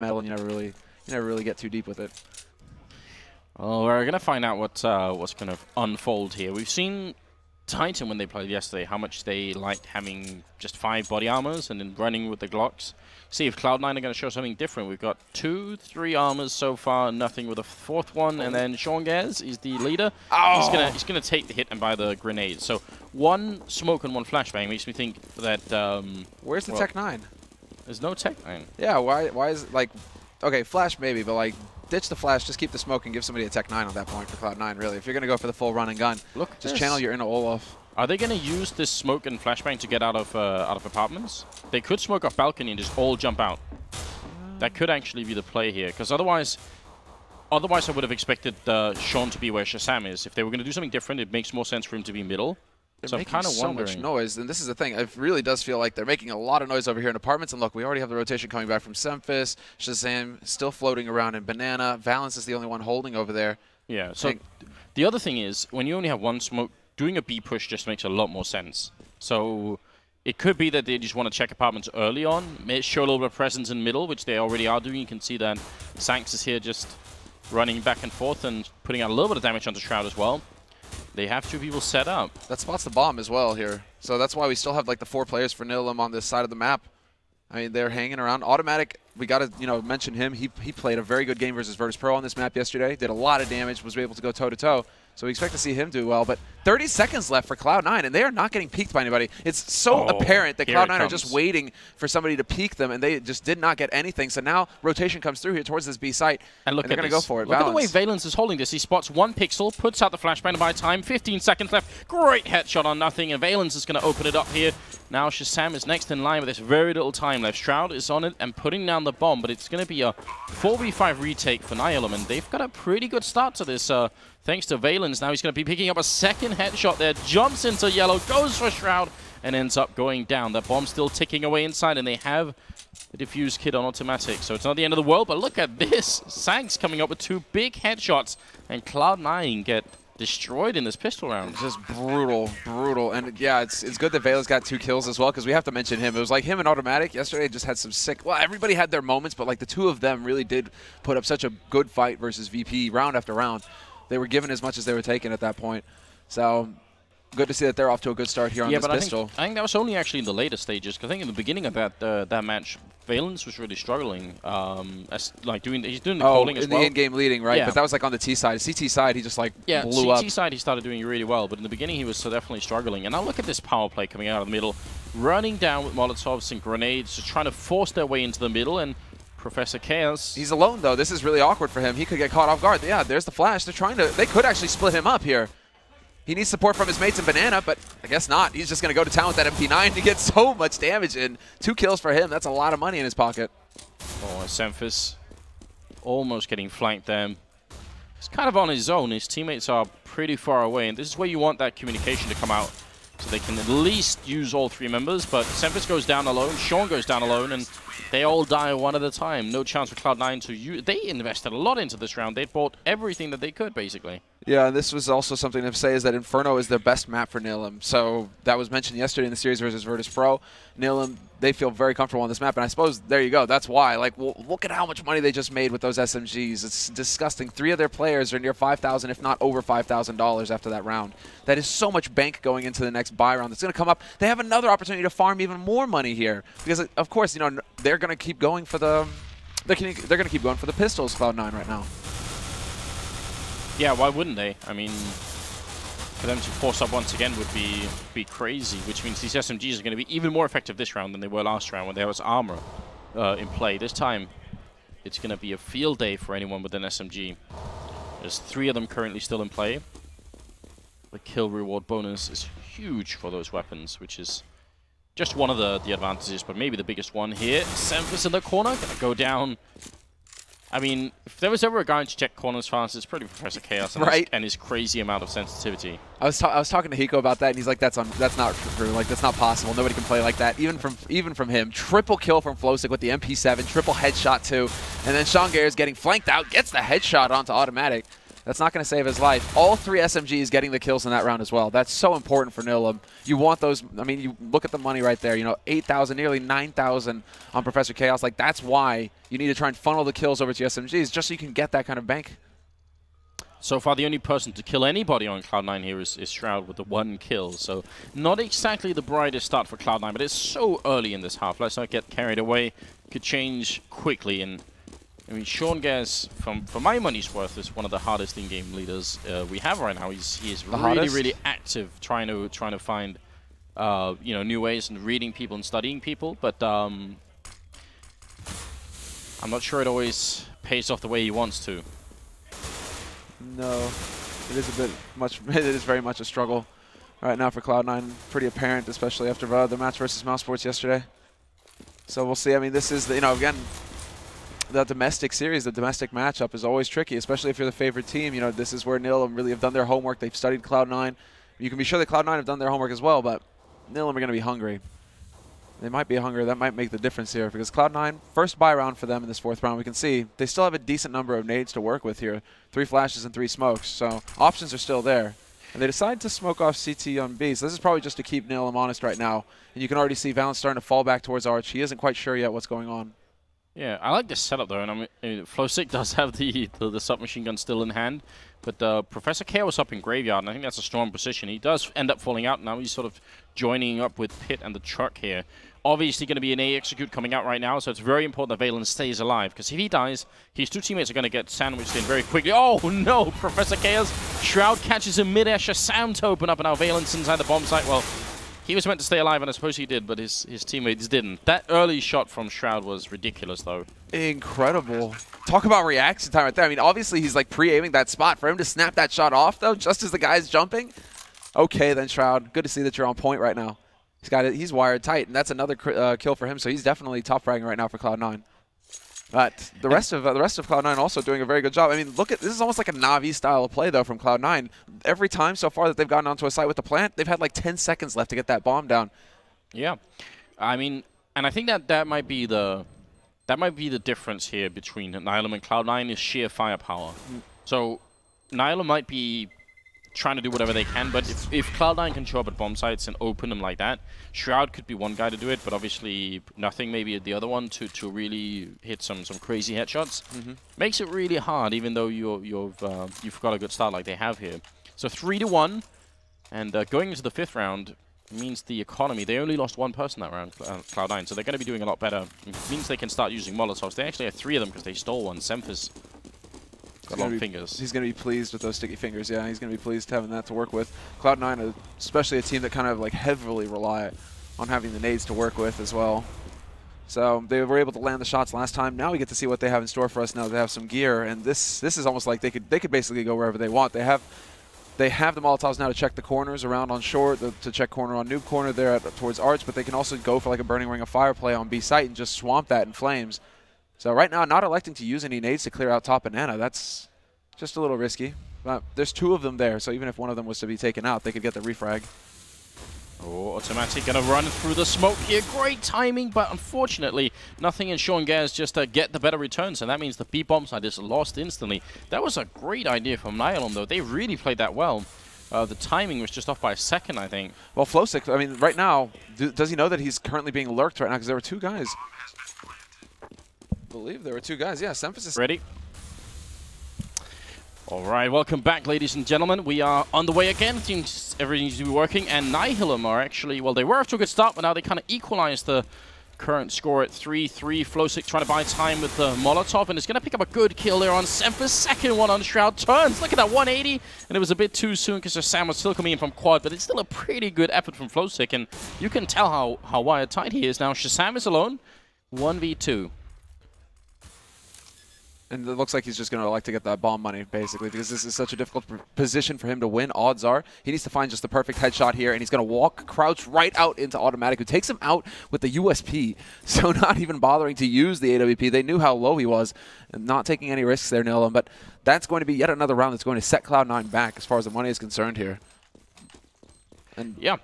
metal, and you never really get too deep with it. Well, we're gonna find out what's gonna unfold here. We've seen Titan when they played yesterday, how much they liked having just 5 body armors and then running with the Glocks. See if Cloud9 are gonna show something different. We've got 2, 3 armors so far, nothing with a 4th one, and then Shongaz is the leader. Oh. He's gonna take the hit and buy the grenade. So 1 smoke and 1 flashbang makes me think that. Where's the Tech 9? There's no Tech 9. Yeah, why is it like, okay, flash maybe, but like, ditch the flash, just keep the smoke and give somebody a Tech 9 at that point for Cloud9, really. If you're going to go for the full run and gun, just channel your inner Olaf. Are they going to use this smoke and flashbang to get out of apartments? They could smoke off balcony and just all jump out. That could actually be the play here, because otherwise I would have expected Sean to be where Shazam is. If they were going to do something different, it makes more sense for him to be middle. They're so I'm kind of wondering. So much noise, and this is the thing. It really does feel like they're making a lot of noise over here in apartments. And look, we already have the rotation coming back from Semphis. Shazam still floating around in Banana. Valence is the only one holding over there. Yeah. So the other thing is, when you only have 1 smoke, doing a B push just makes a lot more sense. So it could be that they just want to check apartments early on, show a little bit of presence in middle, which they already are doing. You can see that Sanks is here just running back and forth and putting out a little bit of damage onto Shroud as well. They have 2 people set up. That spots the bomb as well here. So that's why we still have like the 4 players for Nihilium on this side of the map. I mean, they're hanging around. Automatic, we got to mention him. He played a very good game versus Virtus Pro on this map yesterday. Did a lot of damage, was able to go toe-to-toe. So we expect to see him do well. But 30 seconds left for Cloud9, and they are not getting peeked by anybody. It's so apparent that Cloud9 are just waiting for somebody to peek them, and they just did not get anything. So now rotation comes through here towards this B site, and they're going to go for it. Look at the way Valence is holding this. He spots 1 pixel, puts out the flashbang to buy time. 15 seconds left. Great headshot on nothing, and Valence is going to open it up here. Now Shazam is next in line, but there's very little time left. Shroud is on it and putting down the bomb, but it's going to be a 4v5 retake for Nihilium, and they've got a pretty good start to this, thanks to Valence. Now he's going to be picking up a 2nd headshot there, jumps into yellow, goes for Shroud, and ends up going down. That bomb's still ticking away inside, and they have the defuse kit on automatic, so it's not the end of the world, but look at this. Sanks coming up with 2 big headshots, and Cloud9 get destroyed in this pistol round. Just brutal, brutal. And yeah, it's good that Valence got 2 kills as well, because we have to mention him. It was like him and Automatic yesterday just had some sick, well, everybody had their moments, but like the 2 of them really did put up such a good fight versus VP round after round. They were given as much as they were taking at that point. So good to see that they're off to a good start here on this pistol. I think that was only actually in the later stages, because I think in the beginning of that match, Valence was really struggling. He's doing the calling as well. In the in-game leading, right? Yeah. But that was like on the T side. CT side, he just like blew up. CT side, he started doing really well, but in the beginning, he was definitely struggling. And now look at this power play coming out of the middle, running down with Molotovs and grenades, just trying to force their way into the middle. And Professor Chaos, he's alone though. This is really awkward for him. He could get caught off guard. Yeah, there's the flash. They could actually split him up here. He needs support from his mates in Banana, but I guess not. He's just going to go to town with that MP9 to get so much damage in. 2 kills for him. That's a lot of money in his pocket. Oh, Semphis almost getting flanked there. He's kind of on his own. His teammates are pretty far away, and this is where you want that communication to come out, so they can at least use all 3 members. But Semphis goes down alone, Sean goes down alone, and they all die 1 at a time. No chance for Cloud9 to use. They invested a lot into this round. They bought everything that they could, basically. Yeah, and this was also something to say, is that Inferno is their best map for Nihilium. So that was mentioned yesterday in the series versus Virtus Pro. Nihilium, they feel very comfortable on this map, and I suppose there you go. That's why. Like, well, look at how much money they just made with those SMGs. It's disgusting. 3 of their players are near $5,000, if not over $5,000 after that round. That is so much bank going into the next buy round that's going to come up. They have another opportunity to farm even more money here, because of course, you know, they're going to keep going for the they're going to keep going for the pistols, Cloud9 right now. Yeah, why wouldn't they? I mean, for them to force up once again would be crazy, which means these SMGs are going to be even more effective this round than they were last round when there was armor in play. This time, it's going to be a field day for anyone with an SMG. There's 3 of them currently still in play. The kill reward bonus is huge for those weapons, which is just one of the advantages, but maybe the biggest one here. Semphis in the corner, going to go down. I mean, if there was ever a guy to check corners fast, it's probably Professor Chaos and his crazy amount of sensitivity. I was talking to Hiko about that, and he's like, "That's not true. Like, that's not possible. Nobody can play like that." Even from him, triple kill from Flowsick with the MP7, triple headshot too, and then Sean is getting flanked out, gets the headshot onto Automatic. That's not going to save his life. All 3 SMGs getting the kills in that round as well. That's so important for Nihilium. You want those. I mean, you look at the money right there. You know, 8,000, nearly 9,000 on Professor Chaos. Like, that's why you need to try and funnel the kills over to your SMGs, just so you can get that kind of bank. So far, the only person to kill anybody on Cloud9 here is Shroud with the 1 kill. So not exactly the brightest start for Cloud9, but it's so early in this half. Let's not get carried away. Could change quickly. And I mean, Sean Gaz, for my money's worth, is one of the hardest in-game leaders we have right now. He is really active, trying to find you know, new ways and reading people and studying people. But I'm not sure it always pays off the way he wants to. No, it is a bit much. It is very much a struggle right now for Cloud9. Pretty apparent, especially after the match versus Mouse Sports yesterday. So we'll see. I mean, this is the, you know, again, the domestic series, the domestic matchup is always tricky, especially if you're the favorite team. You know, this is where Nihilium really have done their homework. They've studied Cloud9. You can be sure that Cloud9 have done their homework as well, but Nihilium are going to be hungry. They might be hungry. That might make the difference here because Cloud9, first buy round for them in this 4th round. We can see they still have a decent number of nades to work with here. 3 flashes and 3 smokes. So options are still there. And they decide to smoke off CT on B. So this is probably just to keep Nihilium honest right now. And you can already see Valence starting to fall back towards Arch. He isn't quite sure yet what's going on. Yeah, I like this setup though, and I mean, Flowsick does have the submachine gun still in hand, but Professor Chaos up in Graveyard, and I think that's a strong position. He does end up falling out, now he's sort of joining up with Pit and the truck here. Obviously going to be an A execute coming out right now, so it's very important that Valence stays alive, because if he dies, his 2 teammates are going to get sandwiched in very quickly. Oh no, Professor Chaos, Shroud catches him mid-air, Shazam to open up, and now Valence inside the bomb site. Well, he was meant to stay alive, and I suppose he did, but his teammates didn't. That early shot from Shroud was ridiculous, though. Incredible. Talk about reaction time right there. I mean, obviously, he's like pre-aiming that spot. For him to snap that shot off, though, just as the guy's jumping. Okay, then, Shroud. Good to see that you're on point right now. He's got it. He's wired tight, and that's another kill for him, so he's definitely top fragging right now for Cloud9. But the rest of Cloud9 also doing a very good job. I mean, look at this is almost like a Na'Vi style of play though from Cloud9. Every time so far that they've gotten onto a site with the plant, they've had like 10 seconds left to get that bomb down. Yeah, I mean, and I think that might be the difference here between Nihilium and Cloud9 is sheer firepower. So Nihilium might be trying to do whatever they can, but if Cloud9 can show up at bomb sites and open them like that, Shroud could be one guy to do it, but obviously Nothing maybe the other one to really hit some crazy headshots. Makes it really hard, even though you've got a good start like they have here. So 3-1, and going into the 5th round means the economy. They only lost 1 person that round, Cloud9, so they're going to be doing a lot better. It means they can start using Molotovs. They actually have 3 of them because they stole one. Semphis got long fingers. He's going to be pleased with those sticky fingers. Yeah, he's going to be pleased having that to work with. Cloud9, especially a team that kind of like heavily rely on having the nades to work with as well. So they were able to land the shots last time. Now we get to see what they have in store for us now that they have some gear. And this is almost like they could basically go wherever they want. They have the Molotovs now to check the corners around on short, to check corner on noob corner there towards Arch, but they can also go for like a Burning Ring of Fire play on B site and just swamp that in flames. So right now, not electing to use any nades to clear out top banana. That's just a little risky. But there's 2 of them there, so even if one of them was to be taken out, they could get the refrag. Oh, Automatic gonna run through the smoke here. Great timing, but unfortunately, Nothing and Sean Gaz just get the better returns, and that means the B bomb side is lost instantly. That was a great idea from Nihilium, though. They really played that well. The timing was just off by a second, I think. Well, Flowsick, I mean, right now, does he know that he's currently being lurked right now? Because there were 2 guys. I believe there were 2 guys. Yeah, Semphis is ready. All right, welcome back, ladies and gentlemen. We are on the way again. Seems everything seems to be working, and Nihilium are actually, well, they were off to a good start, but now they kind of equalized the current score at 3-3. Flowsick trying to buy time with the Molotov, and it's going to pick up a good kill there on Semphis. Second one on Shroud. Turns. Look at that 180, and it was a bit too soon because Sam was still coming in from quad, but it's still a pretty good effort from Flowsick, and you can tell how wire tight he is now. Shazam is alone, 1v2. And it looks like he's just going to elect to get that bomb money, basically, because this is such a difficult position for him to win. Odds are he needs to find just the perfect headshot here, and he's going to walk, crouch right out into Automatic, who takes him out with the USP. So not even bothering to use the AWP. They knew how low he was, and not taking any risks there, Nihilium. But that's going to be yet another round that's going to set Cloud9 back as far as the money is concerned here. And yeah,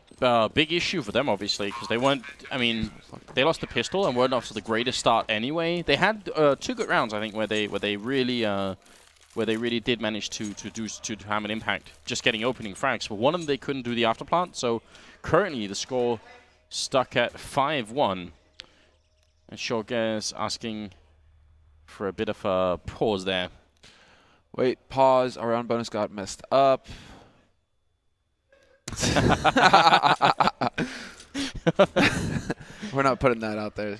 big issue for them, obviously, because they weren't, I mean, they lost the pistol and weren't off to the greatest start anyway. They had 2 good rounds, I think, where they really where they really did manage to have an impact, just getting opening frags. But one of them, they couldn't do the afterplant, so currently the score stuck at 5-1. And Shortgas asking for a bit of a pause there. Wait, pause. Our round bonus got messed up. We're not putting that out there.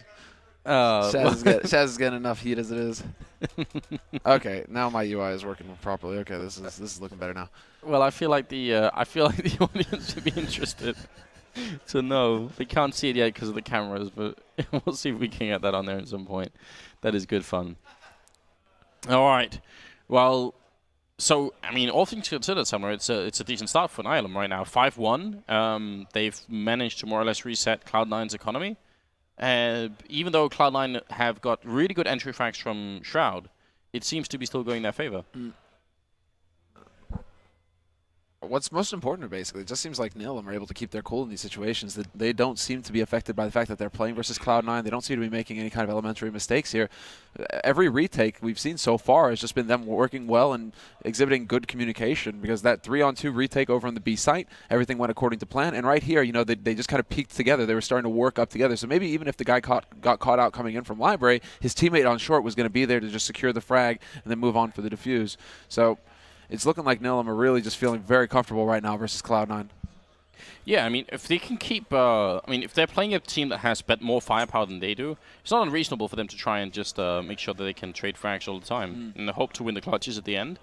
Shaz is getting enough heat as it is. Okay, now my UI is working properly. Okay, this is looking better now. Well, I feel like the audience should be interested to know. We can't see it yet because of the cameras, but we'll see if we can get that on there at some point. That is good fun. All right. Well, so I mean, all things considered, Summer, it's a decent start for Nihilium right now. 5-1. They've managed to more or less reset Cloud9's economy. Even though Cloud9 have got really good entry frags from Shroud, it seems to be still going in their favor. What's most important, basically, it just seems like Nihilium are able to keep their cool in these situations. That they don't seem to be affected by the fact that they're playing versus Cloud9. They don't seem to be making any kind of elementary mistakes here. Every retake we've seen so far has just been them working well and exhibiting good communication, because that 3-on-2 retake over on the B site, everything went according to plan. And right here, you know, they just kind of peaked together. They were starting to work up together. So maybe even if the guy got caught out coming in from Library, his teammate on short was going to be there to just secure the frag and then move on for the defuse. So it's looking like Nihilium are really just feeling very comfortable right now versus Cloud9. Yeah, I mean, if they can keep, if they're playing a team that has more firepower than they do, it's not unreasonable for them to try and just make sure that they can trade frags all the time and hope to win the clutches at the end.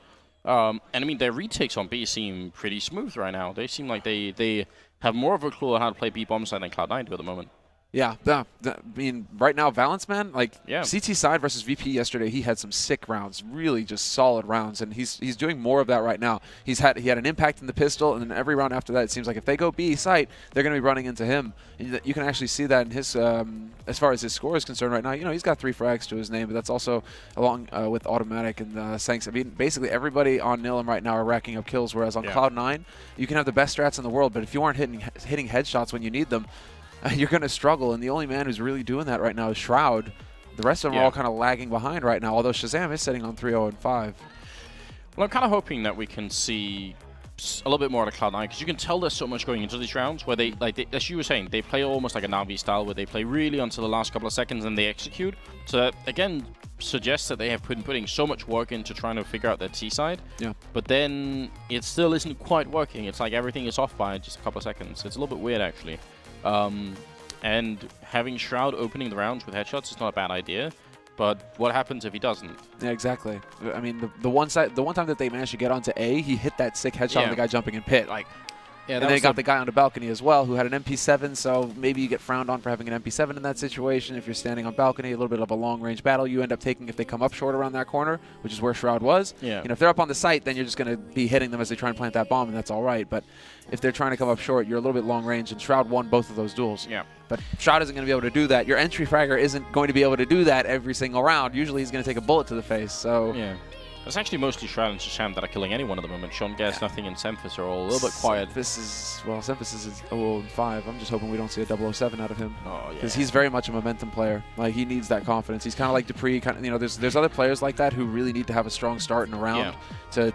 And I mean, their retakes on B seem pretty smooth right now. They seem like they have more of a clue on how to play B bomb side than Cloud9 do at the moment. Yeah, I mean, right now, Valence, man, like, yeah. CT side versus VP yesterday, he had some sick rounds, really just solid rounds, and he's doing more of that right now. He had an impact in the pistol, and then every round after that, it seems like if they go B site, they're going to be running into him. And you can actually see that in his, as far as his score is concerned right now. You know, he's got 3 frags to his name, but that's also along with Automatic and Sanks. I mean, basically everybody on Nihilium right now are racking up kills, whereas on Cloud9, you can have the best strats in the world, but if you aren't hitting headshots when you need them, you're going to struggle, and the only man who's really doing that right now is Shroud. The rest of them are all kind of lagging behind right now, although Shazam is sitting on 3-0-5. Well, I'm kind of hoping that we can see a little bit more out of Cloud9, because you can tell there's so much going into these rounds where they, as you were saying, they play almost like a Navi style, where they play really until the last couple of seconds and they execute. So that, again, suggests that they have been putting so much work into trying to figure out their T side. Yeah. But then it still isn't quite working. It's like everything is off by just a couple of seconds. It's a little bit weird, actually. And having Shroud opening the rounds with headshots is not a bad idea, but what happens if he doesn't? Yeah, exactly. I mean, the one time that they managed to get onto A, he hit that sick headshot on the guy jumping in pit. Like, yeah, and then they got the guy on the balcony as well who had an MP7, so maybe you get frowned on for having an MP7 in that situation. If you're standing on balcony, a little bit of a long-range battle, you end up taking if they come up short around that corner, which is where Shroud was. Yeah. You know, if they're up on the site, then you're just going to be hitting them as they try and plant that bomb, and that's all right. But if they're trying to come up short, you're a little bit long-range, and Shroud won both of those duels. Yeah. But Shroud isn't going to be able to do that. Your entry fragger isn't going to be able to do that every single round. Usually he's going to take a bullet to the face. So yeah. It's actually mostly Shroud and Shazam that are killing anyone at the moment. Sean Guess, Nothing, and Semphis are all a little bit quiet. Semphis is 0-5. I'm just hoping we don't see a 007 out of him. Oh, yeah. Because he's very much a momentum player. Like, he needs that confidence. He's kind of like Dupree. You know, there's other players like that who really need to have a strong start in a round to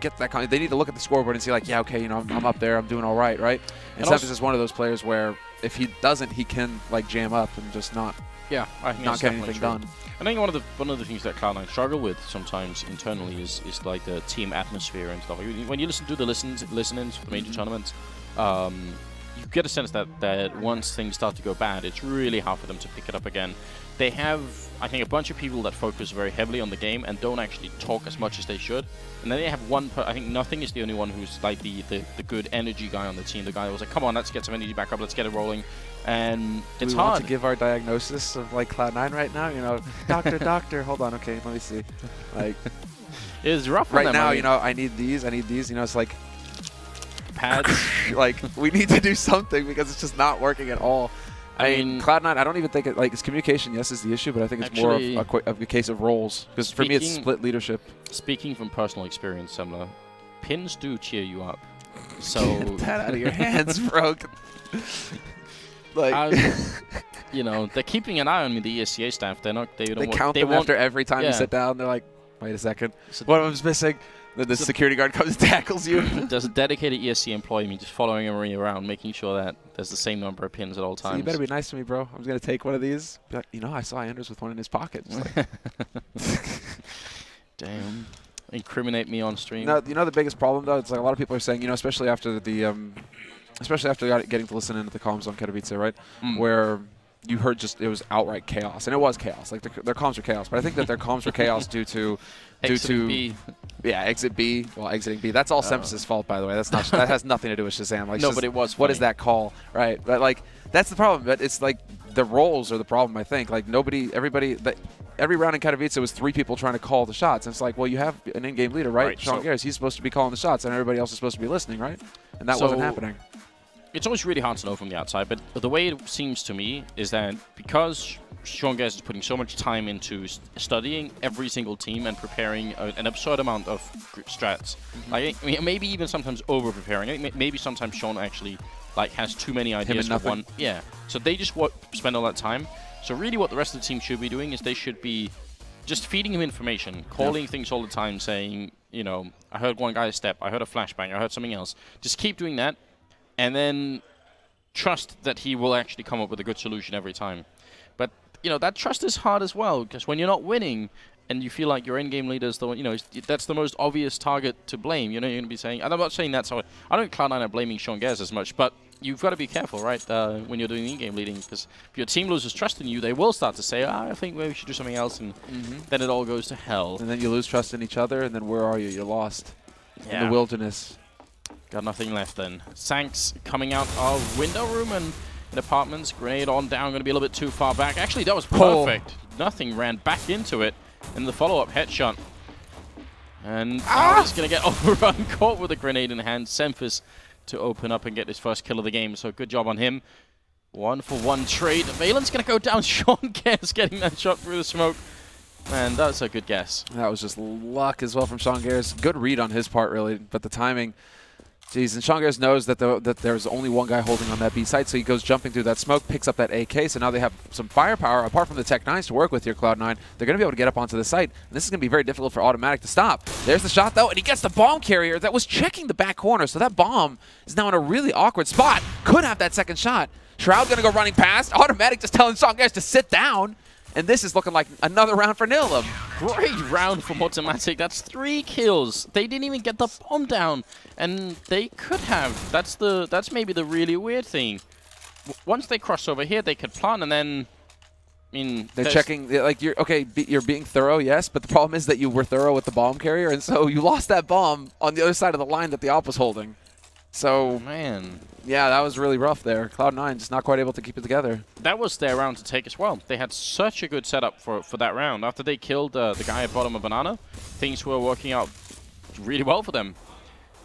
get that. They need to look at the scoreboard and see, like, yeah, okay, you know, I'm up there, I'm doing all right, right? And Semphis is one of those players where if he doesn't, he can like jam up and just not get anything done. I think one of the things that Cloud9 struggle with sometimes internally is like the team atmosphere and stuff. When you listen to the listen-ins for the major tournaments, you get a sense that once things start to go bad, it's really hard for them to pick it up again. They have, I think, a bunch of people that focus very heavily on the game and don't actually talk as much as they should. And then they have one, I think Nothing is the only one who's like the good energy guy on the team. The guy who was like, come on, let's get some energy back up, let's get it rolling. And it's hard. We want to give our diagnosis of like Cloud9 right now, you know, doctor, hold on, okay, let me see. Like, it's rough right now, you know, I need these, you know, it's like pads. Like, we need to do something because it's just not working at all. I mean, Cloud9, I don't even think it's communication, yes, is the issue, but I think it's actually more of a case of roles. Because for me, it's split leadership. Speaking from personal experience, Semler, pins do cheer you up. So get that out of your hands, bro. Like, you know, they're keeping an eye on me. The ESEA staff, they count them after every time you sit down. They're like, Wait a second. One of them's missing. Then the security guard comes and tackles you. Does a dedicated ESEA employee mean just following him around, making sure that there's the same number of pins at all times? So you better be nice to me, bro. I'm going to take one of these. But, you know, I saw Anders with one in his pocket. Like Damn. Incriminate me on stream. No, you know the biggest problem, though? It's like a lot of people are saying, you know, especially after getting to listen into the comms on Katowice, right? Where you heard just it was outright chaos. And it was chaos. Like, their comms were chaos. But I think that their comms were chaos due to B. Yeah, exit B. Well, exiting B. That's all Semphasis' fault, by the way. That's not. That has nothing to do with Shazam. Like, no, but it was funny. What is that call? Right. But, like, that's the problem. But it's, like, the roles are the problem, I think. Like, every round in Katowice was 3 people trying to call the shots. And it's like, well, you have an in-game leader, right? Sean Garris. He's supposed to be calling the shots, and everybody else is supposed to be listening, right? And that wasn't happening. It's always really hard to know from the outside, but the way it seems to me is that because Sean Garris is putting so much time into studying every single team and preparing an absurd amount of strats, like, I mean, maybe even sometimes over-preparing. Maybe sometimes Sean actually has too many ideas for one. Yeah. So they just spend all that time. So really what the rest of the team should be doing is they should be just feeding him information, calling things all the time, saying, you know, I heard one guy step, I heard a flashbang, I heard something else. Just keep doing that. And then trust that he will actually come up with a good solution every time. But, you know, that trust is hard as well, because when you're not winning and you feel like your in-game leader is the one, you know, that's the most obvious target to blame. You know, you're going to be saying, and I'm not saying that's how, I don't Cloud9 are blaming Sean Garris as much, but you've got to be careful, right, when you're doing in-game leading, because if your team loses trust in you, they will start to say, I think maybe we should do something else, and then it all goes to hell. And then you lose trust in each other, and then where are you? You're lost in the wilderness. Got nothing left then. Sanks coming out of window room and in apartments. Grenade on down, going to be a little bit too far back. Actually, that was perfect. Nothing ran back into it in the follow-up headshot. And now he's going to get overrun, caught with a grenade in hand. Semphis to open up and get his first kill of the game. So good job on him. 1-for-1 trade. Valen's going to go down. Sean Garris getting that shot through the smoke. Man, that's a good guess. That was just luck as well from Sean Garris. Good read on his part, really, but the timing. Jeez, and Sean Garris knows that there's only one guy holding on that B site, so he goes jumping through that smoke, picks up that AK, so now they have some firepower, apart from the Tech-9s, to work with here, Cloud9. They're going to be able to get up onto the site, and this is going to be very difficult for Automatic to stop. There's the shot, though, and he gets the bomb carrier that was checking the back corner, so that bomb is now in a really awkward spot. Could have that second shot. Shroud going to go running past. Automatic just telling Sean Garris to sit down. And this is looking like another round for Nihilium. Great round from Automatic. That's 3 kills. They didn't even get the bomb down, and they could have. That's maybe the really weird thing. Once they cross over here, they could plant, and then, I mean, they're checking. Like, you're being thorough, yes, but the problem is that you were thorough with the bomb carrier, and so you lost that bomb on the other side of the line that the op was holding. So, man, yeah, that was really rough there. Cloud9 just not quite able to keep it together. That was their round to take as well. They had such a good setup for that round. After they killed the guy at bottom of Banana, things were working out really well for them.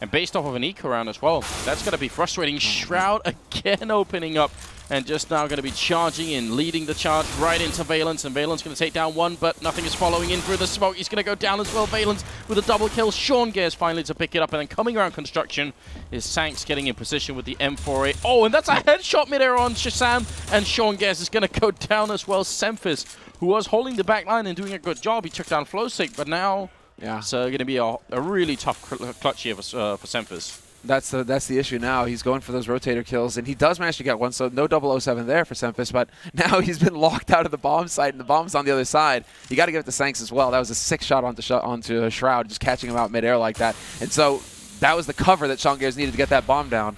And based off of an eco round as well, that's going to be frustrating. Shroud again opening up and just now going to be charging in, leading the charge right into Valence. And Valence going to take down one, but nothing is following in through the smoke. He's going to go down as well. Valence with a double kill. Sean Garris finally to pick it up. And then coming around construction is Sanks getting in position with the M4A. Oh, and that's a headshot midair on Shazam. And Sean Garris is going to go down as well. Semphis, who was holding the back line and doing a good job. He took down Flowsick, but now it's going to be a really tough clutch here for Semphis. That's the issue now. He's going for those rotator kills, and he does manage to get one, so no 007 there for Semphis, but now he's been locked out of the bomb site, and the bomb's on the other side. You got to give it to Sanks as well. That was a sick shot onto a Shroud, just catching him out midair like that. And so that was the cover that Sean Garris needed to get that bomb down.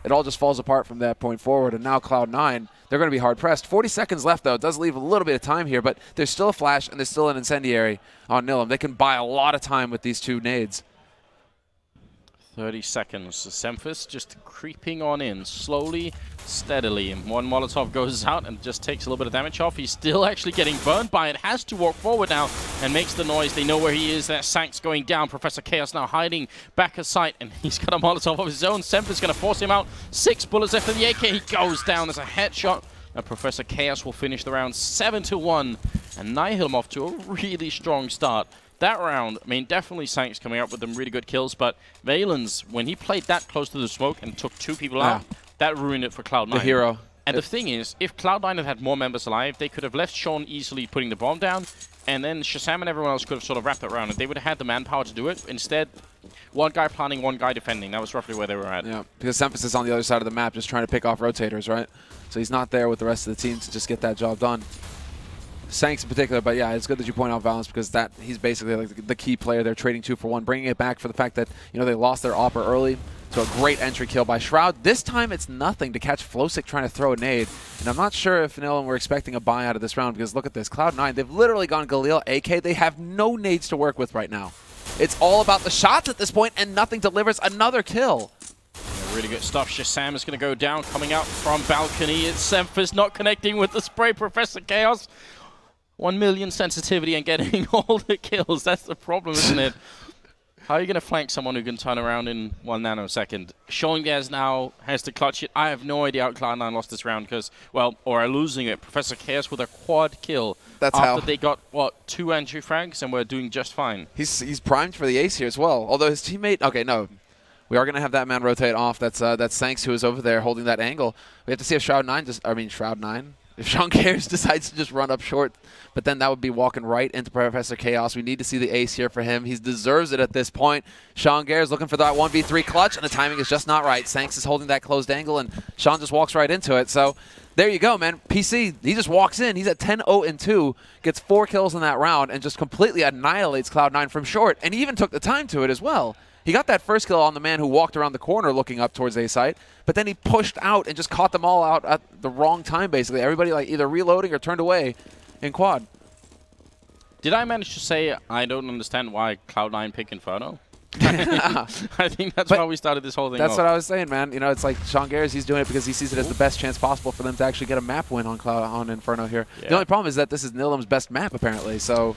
It all just falls apart from that point forward, and now Cloud9, they're going to be hard-pressed. 40 seconds left, though. It does leave a little bit of time here, but there's still a flash, and there's still an incendiary on Nihilium. They can buy a lot of time with these 2 nades. 30 seconds. Semphis just creeping on in, slowly, steadily. And one Molotov goes out and just takes a little bit of damage off. He's still actually getting burned by it. Has to walk forward now and makes the noise. They know where he is. That Sanks going down. Professor Chaos now hiding back of sight. And he's got a Molotov of his own. Semphis going to force him out. 6 bullets after the AK. He goes down. There's a headshot. And Professor Chaos will finish the round 7-1. And Nihilium off to a really strong start. That round, I mean, definitely Sanks coming up with some really good kills, but Valens, when he played that close to the smoke and took 2 people out, that ruined it for Cloud9. The hero. And the thing is, if Cloud9 had had more members alive, they could have left Sean easily putting the bomb down, and then Shazam and everyone else could have sort of wrapped that round, and they would have had the manpower to do it. Instead, one guy planning, one guy defending. That was roughly where they were at. Yeah, because Semphis is on the other side of the map just trying to pick off rotators, right? So he's not there with the rest of the team to just get that job done. Sanks in particular, but yeah, it's good that you point out Valence because he's basically like the key player they're trading 2 for 1, bringing it back for the fact that, you know, they lost their Opper early. So a great entry kill by Shroud. This time it's nothing to catch Flosick trying to throw a nade. And I'm not sure if Nihilium were expecting a buy out of this round because look at this. Cloud9, they've literally gone Galil, AK. They have no nades to work with right now. It's all about the shots at this point, and nothing delivers another kill. Yeah, really good stuff. Shazam is going to go down, coming out from balcony. It's Semphis not connecting with the spray. Professor Chaos, 1 million sensitivity and getting all the kills. That's the problem, isn't it? How are you going to flank someone who can turn around in 1 nanosecond? Sean now has to clutch it. I have no idea how Cloud9 lost this round because, well, or are losing it. Professor Chaos with a quad kill. That's after they got, what, 2 entry frags and were doing just fine. He's primed for the ace here as well. Although his teammate, okay, no. We are going to have that man rotate off. That's Sanks who is over there holding that angle. We have to see if Shroud9, if Sean Cares decides to just run up short, but then that would be walking right into Professor Chaos. We need to see the ace here for him. He deserves it at this point. Sean Cares looking for that 1v3 clutch, and the timing is just not right. Sanks is holding that closed angle, and Sean just walks right into it. So there you go, man. PC, he just walks in. He's at 10-0-2, gets 4 kills in that round, and just completely annihilates Cloud9 from short, and he even took the time to it as well. He got that first kill on the man who walked around the corner looking up towards A site, but then he pushed out and just caught them all out at the wrong time, basically. Everybody like either reloading or turned away in quad. Did I manage to say I don't understand why Cloud9 pick Inferno? I think that's why we started this whole thing That's off. what I was saying, man. You know, it's like Sean Garris, he's doing it because he sees it as the best chance possible for them to actually get a map win on Inferno here. Yeah. The only problem is that this is Nihilium's best map, apparently, so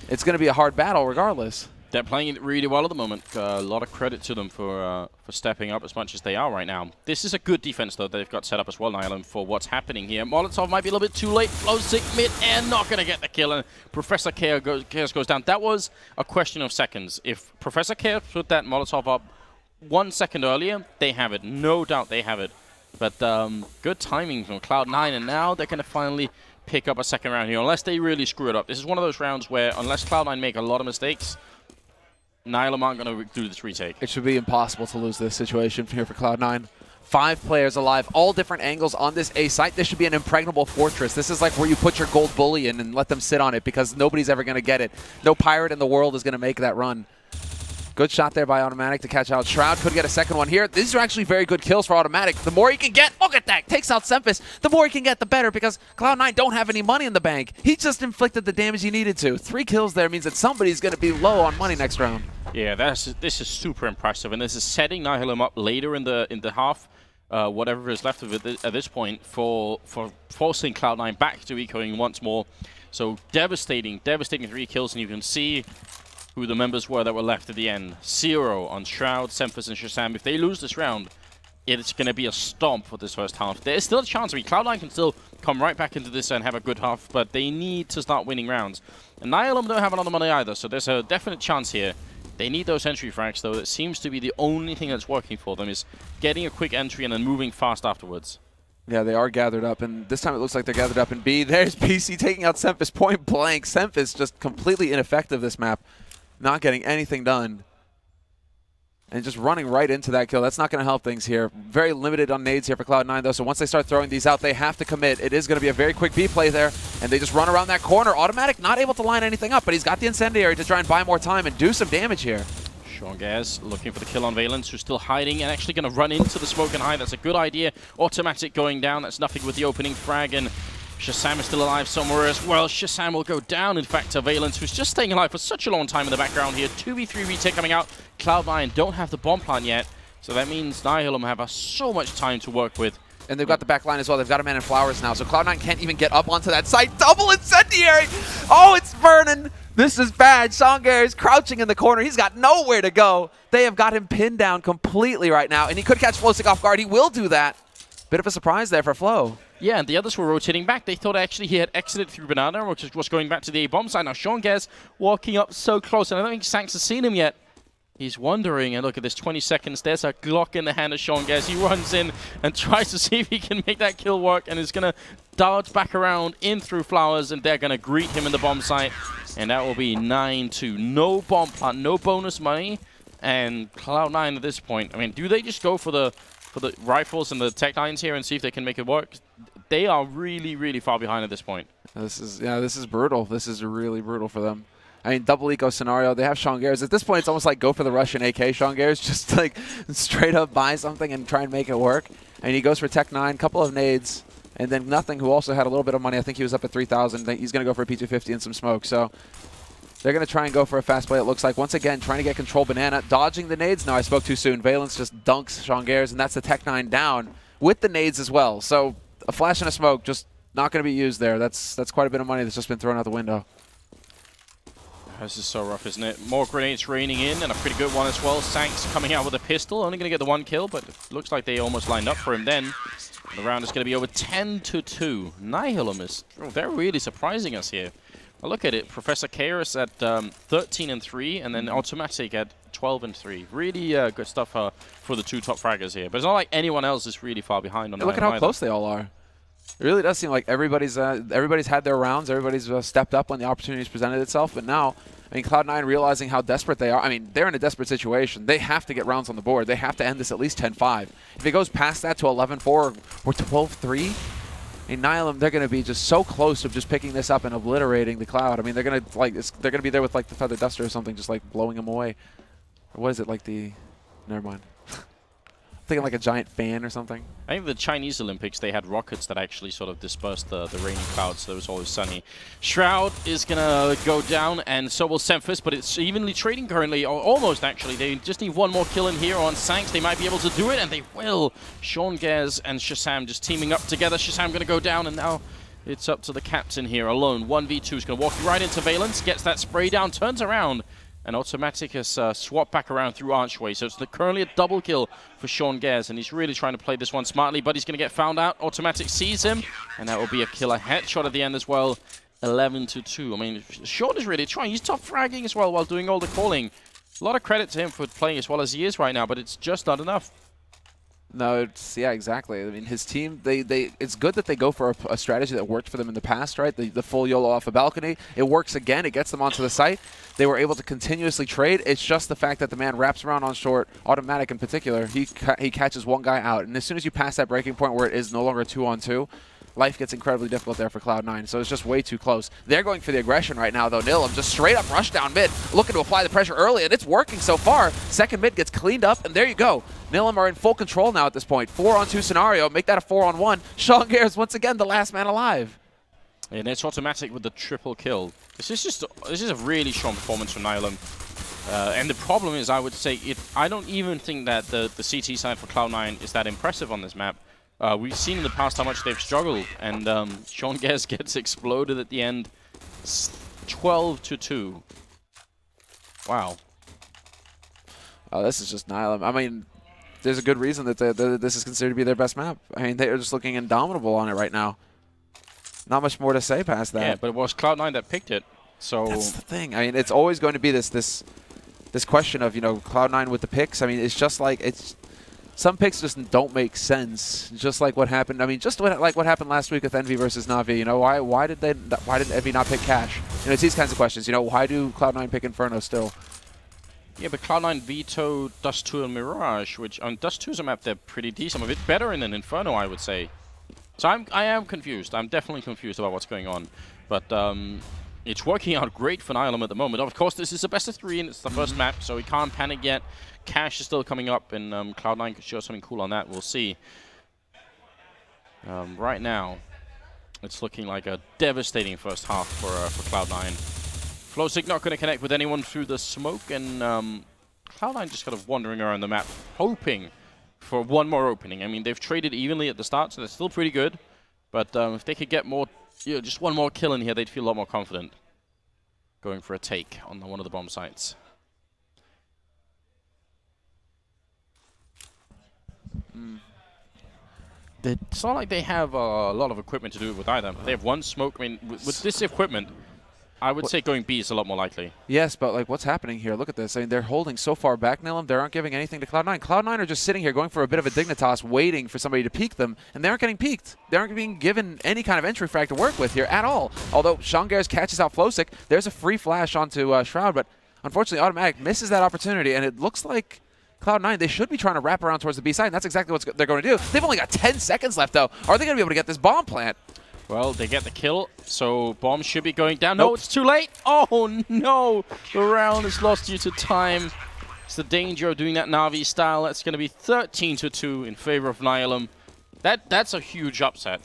it's going to be a hard battle regardless. They're playing it really well at the moment. A lot of credit to them for stepping up as much as they are right now. This is a good defense, though, they've got set up as well, Nihilium, for what's happening here. Molotov might be a little bit too late. Flosick mid-air, not going to get the kill, and Professor Chaos goes down. That was a question of seconds. If Professor Chaos put that Molotov up 1 second earlier, they have it. No doubt they have it. But good timing from Cloud9, and now they're going to finally pick up a second round here, unless they really screw it up. This is one of those rounds where, unless Cloud9 make a lot of mistakes, Nihilium aren't going to do this retake. It should be impossible to lose this situation here for Cloud9. 5 players alive, all different angles on this A site. This should be an impregnable fortress. This is like where you put your gold bullion and let them sit on it because nobody's ever going to get it. No pirate in the world is going to make that run. Good shot there by Automatic to catch out Shroud. Could get a second one here. These are actually very good kills for Automatic. The more he can get, look at that, takes out Semphis. The more he can get, the better, because Cloud9 don't have any money in the bank. He just inflicted the damage he needed to. 3 kills there means that somebody's going to be low on money next round. Yeah, this is super impressive, and this is setting Nihilium up later in the half, whatever is left of it at this point, for forcing Cloud9 back to ecoing once more. So devastating 3 kills, and you can see who the members were that were left at the end. 0 on Shroud, Semphis, and Shazam. If they lose this round, it's going to be a stomp for this first half. There's still a chance. I mean, Cloud9 can still come right back into this and have a good half, but they need to start winning rounds. And Nihilium don't have a lot of money either, so there's a definite chance here. They need those entry frags, though. It seems to be the only thing that's working for them is getting a quick entry and then moving fast afterwards. Yeah, they are gathered up, and this time it looks like they're gathered up in B. There's PC taking out Semphis point blank. Semphis just completely ineffective this map. Not getting anything done. And just running right into that kill. That's not going to help things here. Very limited on nades here for Cloud9, though. So once they start throwing these out, they have to commit. It is going to be a very quick B play there. And they just run around that corner. Automatic not able to line anything up, but he's got the incendiary to try and buy more time and do some damage here. Sean Gaz looking for the kill on Valence, who's still hiding and actually going to run into the smoke and hide. That's a good idea. Automatic going down. That's nothing with the opening frag. And Shazam is still alive somewhere as well. Shazam will go down, in fact, to Valence, who's just staying alive for such a long time in the background here. 2v3 retake coming out. Cloud9 don't have the bomb plant yet, so that means Nihilium have so much time to work with. And they've got the back line as well. They've got a man in flowers now, so Cloud9 can't even get up onto that site. Double incendiary! Oh, it's burning! This is bad. Songar is crouching in the corner. He's got nowhere to go. They have got him pinned down completely right now, and he could catch Flosick off guard. He will do that. Bit of a surprise there for Flo. Yeah, and the others were rotating back. They thought actually he had exited through Banana, which was going back to the A-bomb side. Now Sean Gaz walking up so close, and I don't think Sanks has seen him yet. He's wondering, and look at this, 20 seconds. There's a Glock in the hand of Sean Guez. He runs in and tries to see if he can make that kill work, and is going to dart back around in through Flowers, and they're going to greet him in the bomb site. And that will be 9-2. No bomb plant, no bonus money, and Cloud9 at this point. I mean, do they just go for the rifles and the tech lines here and see if they can make it work? They are really, really far behind at this point. This is brutal. This is really brutal for them. I mean, double eco scenario. They have Sean Gares. At this point, it's almost like go for the Russian AK Sean Gares. Just like straight up buy something and try and make it work. And he goes for Tech 9, couple of nades, and then Nothing, who also had a little bit of money. I think he was up at 3,000. He's going to go for a P250 and some smoke. So they're going to try and go for a fast play, it looks like. Once again, trying to get control. Banana dodging the nades. No, I spoke too soon. Valence just dunks Sean Gares, and that's the Tech 9 down with the nades as well. So a flash and a smoke just not going to be used there. That's quite a bit of money that's just been thrown out the window. This is so rough, isn't it? More grenades raining in, and a pretty good one as well. Sanks coming out with a pistol, only going to get the one kill, but it looks like they almost lined up for him then. The round is going to be over 10-2. Nihilium is, they're really surprising us here. Well, look at it, Professor Chaos at 13-3, and then Automatic at 12-3. Really good stuff for the two top fraggers here. But it's not like anyone else is really far behind on that. Look at how close they all are. It really does seem like everybody's had their rounds. Everybody's stepped up when the opportunities presented itself. But now, I mean, Cloud9 realizing how desperate they are. I mean, they're in a desperate situation. They have to get rounds on the board. They have to end this at least 10-5. If it goes past that to 11-4 or 12-3, in Nihilium, they're going to be just so close of just picking this up and obliterating the Cloud. I mean, they're going to be there with like the Feather Duster or something, just like blowing them away. Or what is it, like the? Never mind. Thinking like a giant fan or something. I think the Chinese Olympics, they had rockets that actually sort of dispersed the raining clouds, so it was always sunny. Shroud is going to go down, and so will Semphis, but it's evenly trading currently, or almost actually. They just need one more kill in here on Sanks. They might be able to do it, and they will. Sean Gez and Shazam just teaming up together. Shazam going to go down, and now it's up to the captain here alone. 1v2 is going to walk right into Valence, gets that spray down, turns around, and Automatic has swapped back around through Archway. So it's currently a double kill for Sean Gez, and he's really trying to play this one smartly, but he's going to get found out. Automatic sees him, and that will be a killer headshot at the end as well. 11-2. I mean, Sean is really trying. He's top fragging as well while doing all the calling. A lot of credit to him for playing as well as he is right now, but it's just not enough. No, yeah, exactly. I mean, his team, it's good that they go for a strategy that worked for them in the past, right? The full YOLO off a balcony. It works again. It gets them onto the site. They were able to continuously trade. It's just the fact that the man wraps around on short, Automatic in particular. He catches one guy out. And as soon as you pass that breaking point where it is no longer 2-on-2, life gets incredibly difficult there for Cloud9, so it's just way too close. They're going for the aggression right now, though. Nihilium just straight up rush down mid, looking to apply the pressure early, and it's working so far. Second mid gets cleaned up, and there you go. Nihilium are in full control now at this point. 4-on-2 scenario, make that a 4-on-1. Sean Gares, once again, the last man alive. And it's Automatic with the triple kill. This is a really strong performance from Nihilium. And the problem is, I would say, I don't even think that the CT side for Cloud9 is that impressive on this map. We've seen in the past how much they've struggled, and Sean Gez gets exploded at the end. 12-2. Wow. Oh, this is just Nihilium. I mean, there's a good reason that this is considered to be their best map. I mean, they are just looking indomitable on it right now. Not much more to say past that. Yeah, but it was Cloud9 that picked it. So that's the thing. I mean, it's always going to be this question of, you know, Cloud9 with the picks. I mean, it's just like some picks just don't make sense. Just like what happened. I mean, just like what happened last week with Envy versus Na'Vi. You know, why did Envy not pick Cash? You know, it's these kinds of questions. You know, why do Cloud9 pick Inferno still? Yeah, but Cloud9 vetoed Dust 2 and Mirage, which on Dust 2's a map they're pretty decent. A bit better in an Inferno, I would say. So I am confused. I'm definitely confused about what's going on. But it's working out great for Nihilium at the moment. Of course, this is a best of 3 and it's the first map, so we can't panic yet. Cash is still coming up, and Cloud9 could show something cool on that. We'll see. Right now, it's looking like a devastating first half for Cloud9. Flowsick not going to connect with anyone through the smoke, and Cloud9 just kind of wandering around the map, hoping for one more opening. I mean, they've traded evenly at the start, so they're still pretty good. But if they could get more, just one more kill in here, they'd feel a lot more confident going for a take on one of the bomb sites. It's not like they have a lot of equipment to do it with either. They have one smoke. I mean, with this equipment, I would say going B is a lot more likely. Yes, but like, what's happening here? Look at this. I mean, they're holding so far back, Nihilium. They aren't giving anything to Cloud9. Cloud9 are just sitting here going for a bit of a Dignitas, waiting for somebody to peek them, and they aren't getting peeked. They aren't being given any kind of entry frag to work with here at all. Although Shongares catches out Flowsick, there's a free flash onto Shroud, but unfortunately, Automatic misses that opportunity, and it looks like Cloud9, they should be trying to wrap around towards the B side, and that's exactly what they're going to do. They've only got 10 seconds left, though. Are they going to be able to get this bomb plant? Well, they get the kill, so bomb should be going down. No, it's too late. Oh, no. The round is lost due to time. It's the danger of doing that Na'Vi style. That's going to be 13-2 in favor of Nihilium. That's a huge upset.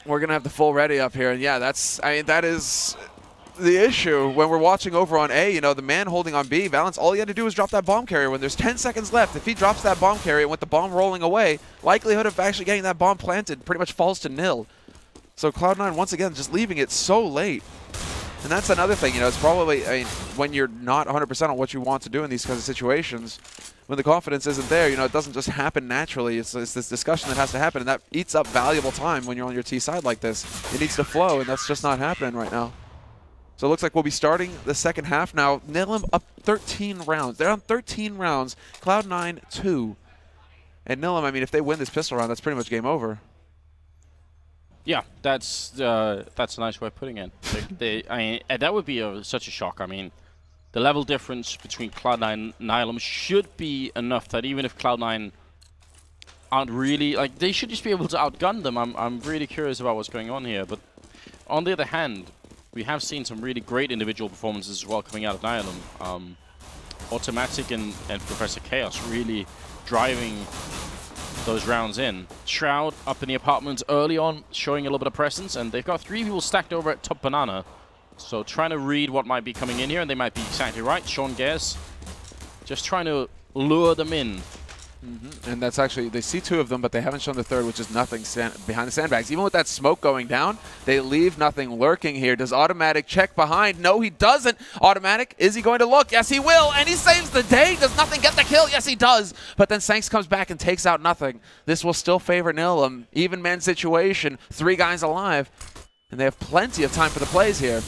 We're going to have the full ready up here, and yeah, that is the issue when we're watching over on A. You know, the man holding on B, Valence, all he had to do was drop that bomb carrier when there's 10 seconds left. If he drops that bomb carrier with the bomb rolling away, likelihood of actually getting that bomb planted pretty much falls to nil. So Cloud9, once again, just leaving it so late. And that's another thing, you know, it's probably, I mean, when you're not 100% on what you want to do in these kinds of situations, when the confidence isn't there, you know, it doesn't just happen naturally. It's this discussion that has to happen, and that eats up valuable time when you're on your T side like this. It needs to flow, and that's just not happening right now. So it looks like we'll be starting the second half now. Nihilium up 13 rounds. They're on 13 rounds. Cloud9, 2. And Nihilium, I mean, if they win this pistol round, that's pretty much game over. Yeah, that's a nice way of putting it. I mean, that would be such a shock. I mean, the level difference between Cloud9 and Nihilium should be enough that even if Cloud9 aren't really, like, they should just be able to outgun them. I'm really curious about what's going on here. But on the other hand, we have seen some really great individual performances as well coming out of Nihilium. Automatic and Professor Chaos really driving those rounds in. Shroud up in the apartments early on, showing a little bit of presence, and they've got 3 people stacked over at top banana. So trying to read what might be coming in here, and they might be exactly right. Shongares just trying to lure them in. And that's actually, they see 2 of them, but they haven't shown the third, which is nothing behind the sandbags. Even with that smoke going down, they leave nothing lurking here. Does Automatic check behind? No, he doesn't. Automatic, is he going to look? Yes, he will, and he saves the day. Does nothing get the kill? Yes, he does. But then Sanks comes back and takes out nothing. This will still favor Nihilium. Even man situation, 3 guys alive, and they have plenty of time for the plays here.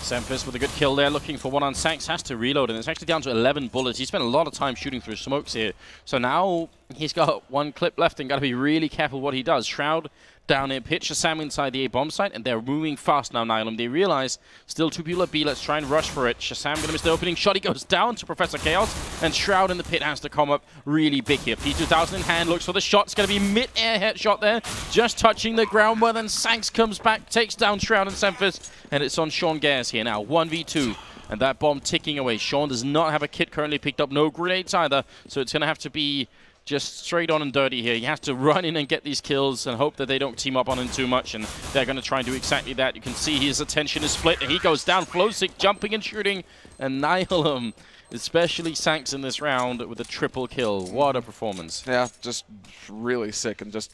Semphis with a good kill there, looking for one on Sanks, has to reload, and it's actually down to 11 bullets. He spent a lot of time shooting through smokes here. So now he's got 1 clip left and got to be really careful what he does. Shroud down here, pitch Shazam inside the A bomb site, and they're moving fast now, Nihilium. They realize still 2 people at B, let's try and rush for it. Shazam gonna miss the opening shot, he goes down to Professor Chaos, and Shroud in the pit has to come up really big here. P2000 in hand, looks for the shot, it's gonna be mid-air headshot there, just touching the ground, where then Sanks comes back, takes down Shroud and Semphis, and it's on Shongares here now, 1v2. And that bomb ticking away. Sean does not have a kit currently picked up, no grenades either, so it's gonna have to be just straight on and dirty here. He has to run in and get these kills and hope that they don't team up on him too much, and they're going to try and do exactly that. You can see his attention is split, and he goes down. Flowsick jumping and shooting, and Nihilium, especially Sanks in this round, with a triple kill. What a performance. Yeah, just really sick, and just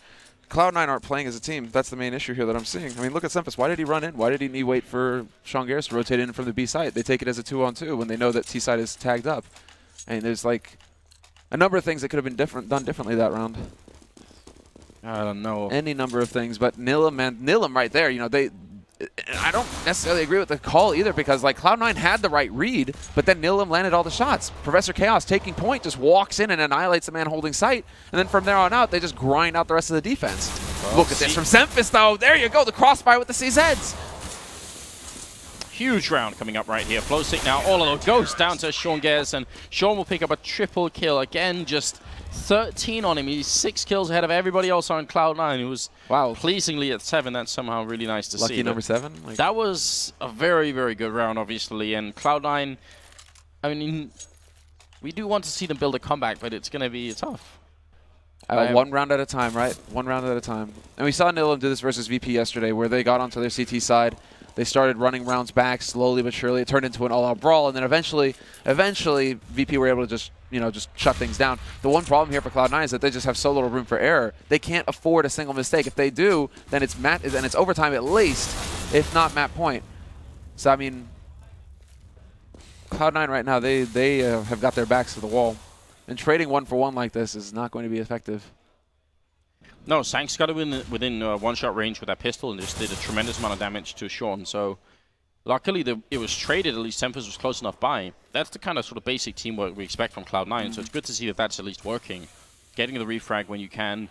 Cloud9 aren't playing as a team. That's the main issue here that I'm seeing. I mean, look at Semphis. Why did he run in? Why did he wait for Shongares to rotate in from the B side? They take it as a 2-on-2 when they know that T side is tagged up. And there's like a number of things that could have been done differently that round. I don't know. Any number of things, but Nihilium right there, you know, I don't necessarily agree with the call either, because like Cloud9 had the right read, but then Nihilium landed all the shots. Professor Chaos taking point just walks in and annihilates the man holding sight, and then from there on out, they just grind out the rest of the defense. Well, look at this from Semphis though. There you go, the crossfire with the CZs. Huge round coming up right here. Flowsick now all of goes down to Shongares, and Sean will pick up a triple kill. Again, just 13 on him. He's 6 kills ahead of everybody else on Cloud9, who was pleasingly at 7. That's somehow really nice to see. Lucky number 7? Like, that was a very, very good round, obviously. And Cloud9, I mean, we do want to see them build a comeback, but it's going to be tough. 1 round at a time, right? 1 round at a time. And we saw Nihilium do this versus VP yesterday, where they got onto their CT side. They started running rounds back slowly but surely. It turned into an all-out brawl, and then eventually, VP were able to just shut things down. The one problem here for Cloud9 is that they just have so little room for error. They can't afford a single mistake. If they do, then it's overtime at least, if not map point. So I mean, Cloud9 right now, they have got their backs to the wall, and trading 1 for 1 like this is not going to be effective. No, Sank's got to within one-shot range with that pistol and just did a tremendous amount of damage to Sean. So luckily it was traded, at least Semphis was close enough by. That's the kind of sort of basic teamwork we expect from Cloud9, so it's good to see that that's at least working. Getting the refrag when you can.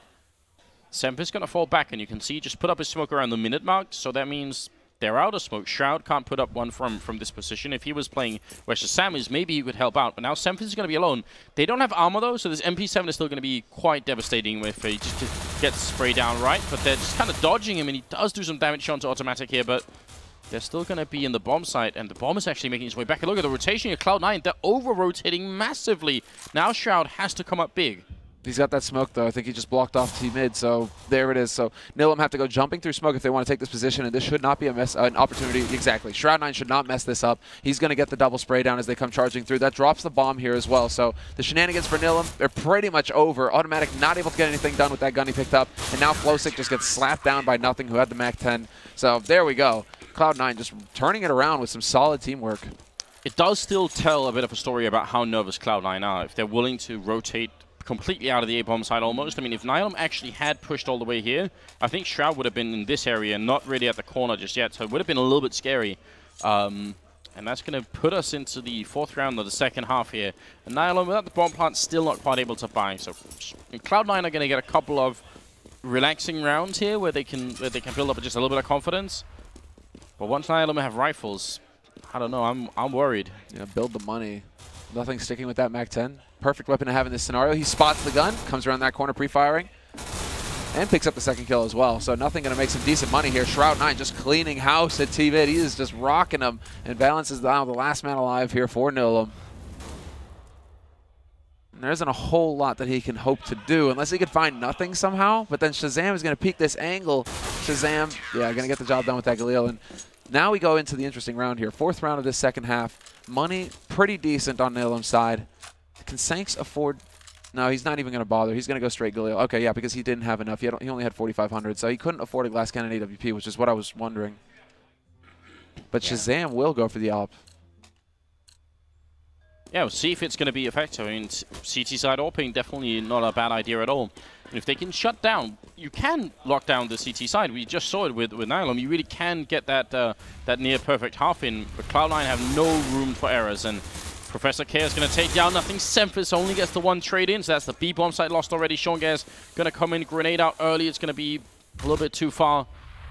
Semphis going to fall back, and you can see just put up his smoke around the minute mark, so that means they're out of smoke. Shroud can't put up one from this position. If he was playing where Shazam is, maybe he could help out. But now Semphis is going to be alone. They don't have armor, though, so this MP7 is still going to be quite devastating if he just gets sprayed down right. But they're just kind of dodging him, and he does do some damage onto automatic here, but they're still going to be in the bomb site, and the bomb is actually making its way back. And look at the rotation of Cloud9. They're over-rotating massively. Now Shroud has to come up big. He's got that smoke, though. I think he just blocked off T-mid, so there it is. So Nihilium have to go jumping through smoke if they want to take this position, and this should not be a an opportunity. Exactly. Shroud9 should not mess this up. He's going to get the double spray down as they come charging through. That drops the bomb here as well. So the shenanigans for Nihilium, they're pretty much over. Automatic not able to get anything done with that gun he picked up, and now Flowsick just gets slapped down by Nothing, who had the MAC-10. So there we go. Cloud9 just turning it around with some solid teamwork. It does still tell a bit of a story about how nervous Cloud9 are. If they're willing to rotate completely out of the A-bomb side almost. I mean, if Nihilium actually had pushed all the way here, I think Shroud would have been in this area, not really at the corner just yet, so it would have been a little bit scary. And that's going to put us into the 4th round of the second half here. And Nihilium, without the bomb plant, still not quite able to buy. So Cloud9 are going to get a couple of relaxing rounds here where they can build up just a little bit of confidence. But once Nihilium have rifles, I don't know, I'm worried. Yeah, build the money. Nothing sticking with that MAC-10. Perfect weapon to have in this scenario. He spots the gun, comes around that corner pre-firing, and picks up the second kill as well. So Nothing going to make some decent money here. Shroud9 just cleaning house at T-Vid. He is just rocking them, and Valence is now the last man alive here for Nihilium. There isn't a whole lot that he can hope to do unless he could find Nothing somehow. But then Shazam is going to peek this angle. Shazam, yeah, going to get the job done with that Galil. And now we go into the interesting round here. 4th round of this second half. Money pretty decent on Nihilium's side. Can Sanks afford? No, he's not even going to bother. He's going to go straight Galil. Okay, yeah, because he didn't have enough. He only had 4,500, so he couldn't afford a glass cannon AWP, which is what I was wondering. But yeah. Shazam will go for the AWP. Yeah, we'll see if it's going to be effective. I mean, CT side AWPing definitely not a bad idea at all. And if they can shut down, you can lock down the CT side. We just saw it with Nihilium. You really can get that that near perfect half in. But Cloud9 have no room for errors, and Professor K is going to take down Nothing. Semphis only gets the one trade in, so that's the B-bomb site lost already. Seangare's going to come in, grenade out early. It's going to be a little bit too far.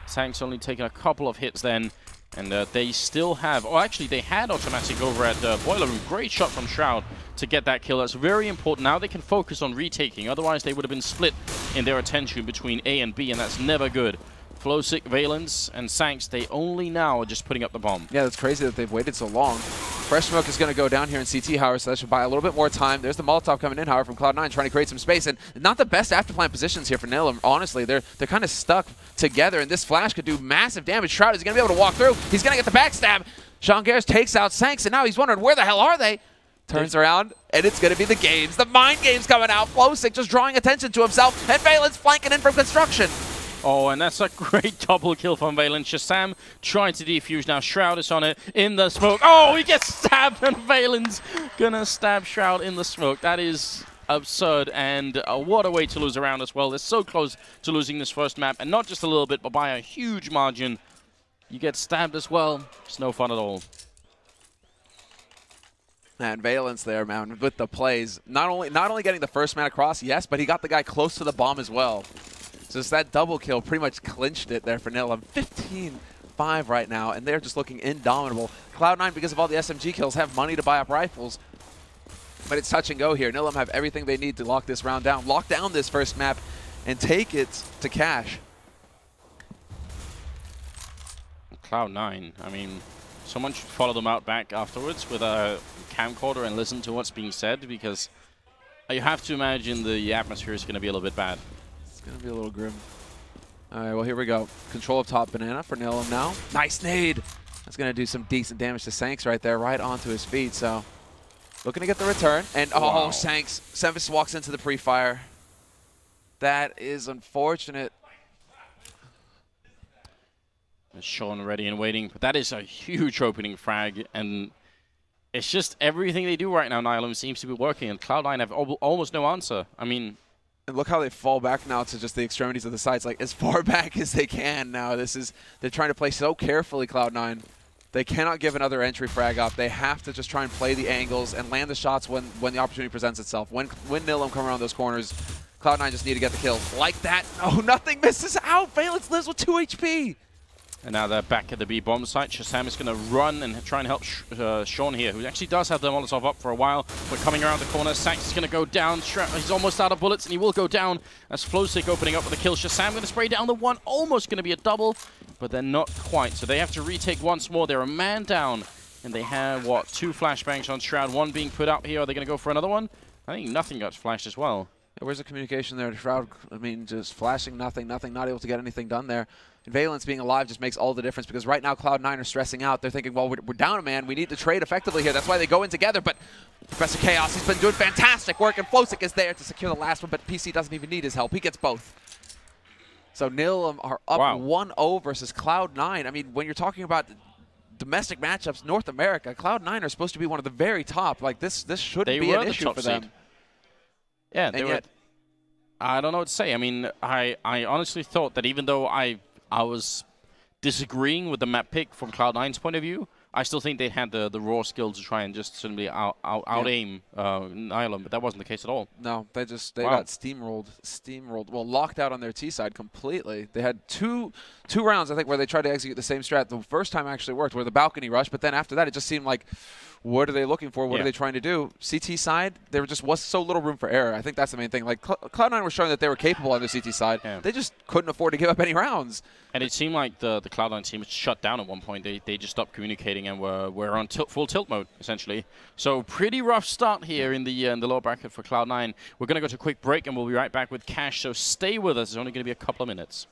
Sank's only taking a couple of hits then. And they still have, oh, actually, they had automatic over at Boiler Room. Great shot from Shroud to get that kill. That's very important. Now they can focus on retaking. Otherwise, they would have been split in their attention between A and B, and that's never good. Flowsick, Valence, and Sanks, they only now are just putting up the bomb. Yeah, that's crazy that they've waited so long. Fresh smoke is going to go down here in CT, however, so that should buy a little bit more time. There's the Molotov coming in, however, from Cloud9, trying to create some space. And not the best afterplant positions here for Nihilium, honestly. They're kind of stuck together, and this flash could do massive damage. Shroud is going to be able to walk through. He's going to get the backstab. Seangare's takes out Sanks, and now he's wondering, where the hell are they? Turns around, and it's going to be the games. The mind games coming out. Flowsick just drawing attention to himself, and Valence flanking in from construction. Oh, and that's a great double kill from Valence. Shazam trying to defuse now. Shroud is on it in the smoke. Oh, he gets stabbed, and Valence gonna stab Shroud in the smoke. That is absurd, and what a way to lose a round as well. They're so close to losing this first map, and not just a little bit, but by a huge margin. You get stabbed as well. It's no fun at all. And Valence there, man, with the plays. Not only getting the first man across, yes, but he got the guy close to the bomb as well. So it's that double kill pretty much clinched it there for Nihilium. 15-5 right now, and they're just looking indomitable. Cloud9, because of all the SMG kills, have money to buy up rifles. But it's touch and go here. Nihilium have everything they need to lock this round down, lock down this first map, and take it to cash. Cloud9, I mean, someone should follow them out back afterwards with a camcorder and listen to what's being said, because you have to imagine the atmosphere is going to be a little bit bad. It's going to be a little grim. All right, well, here we go. Control of top banana for Nihilium now. Nice nade. That's going to do some decent damage to Sanks right there, right onto his feet. So looking to get the return. And, oh, Sanks. Semphis walks into the pre-fire. That is unfortunate. Sean ready and waiting. But that is a huge opening frag. And it's just everything they do right now, Nihilium, seems to be working. And Cloud9 have almost no answer. I mean, And look how they fall back now to just the extremities of the sides, like as far back as they can now. They're trying to play so carefully, Cloud9. They cannot give another entry frag up. They have to just try and play the angles and land the shots when the opportunity presents itself. When Nihilium come around those corners, Cloud9 just need to get the kills. Like that. No, nothing misses out. Valence lives with 2 HP. And now they're back at the B bomb site. Shazam is going to run and try and help Sean here, who actually does have the Molotov up for a while. But coming around the corner, Sax is going to go down. He's almost out of bullets, and he will go down as Flowstick opening up with the kill. Shazam going to spray down the one, almost going to be a double, but they're not quite. So they have to retake once more. They're a man down, and they have, what, 2 flashbangs on Shroud, 1 being put out here. Are they going to go for another one? I think nothing got flashed as well. Where's the communication there? Shroud, I mean, just flashing nothing, not able to get anything done there. And Valence being alive just makes all the difference because right now Cloud9 are stressing out. They're thinking, well, we're down a man. We need to trade effectively here. That's why they go in together. But Professor Chaos, he's been doing fantastic work, and Flowstick is there to secure the last one, but PC doesn't even need his help. He gets both. So Nihilium are up 1-0 versus Cloud9. I mean, when you're talking about domestic matchups, North America, Cloud9 are supposed to be one of the very top. Like, this shouldn't be an issue for them. Yeah, they were. I don't know what to say. I mean, I honestly thought that even though I was disagreeing with the map pick from Cloud9's point of view, I still think they had the raw skill to try and just simply out-aim Nihilium, but that wasn't the case at all. No, they got steamrolled, well, locked out on their T side completely. They had two rounds, I think, where they tried to execute the same strat. The first time actually worked, where the balcony rush, but then after that, it just seemed like, what are they looking for? What are they trying to do? CT side, there just was so little room for error. I think that's the main thing. Like, Cloud9 were showing that they were capable on the CT side. Yeah. They just couldn't afford to give up any rounds. And it seemed like the Cloud9 team was shut down at one point. They just stopped communicating and were on full tilt mode, essentially. So pretty rough start here in the lower bracket for Cloud9. We're going to go to a quick break, and we'll be right back with Cash. So stay with us. It's only going to be a couple of minutes.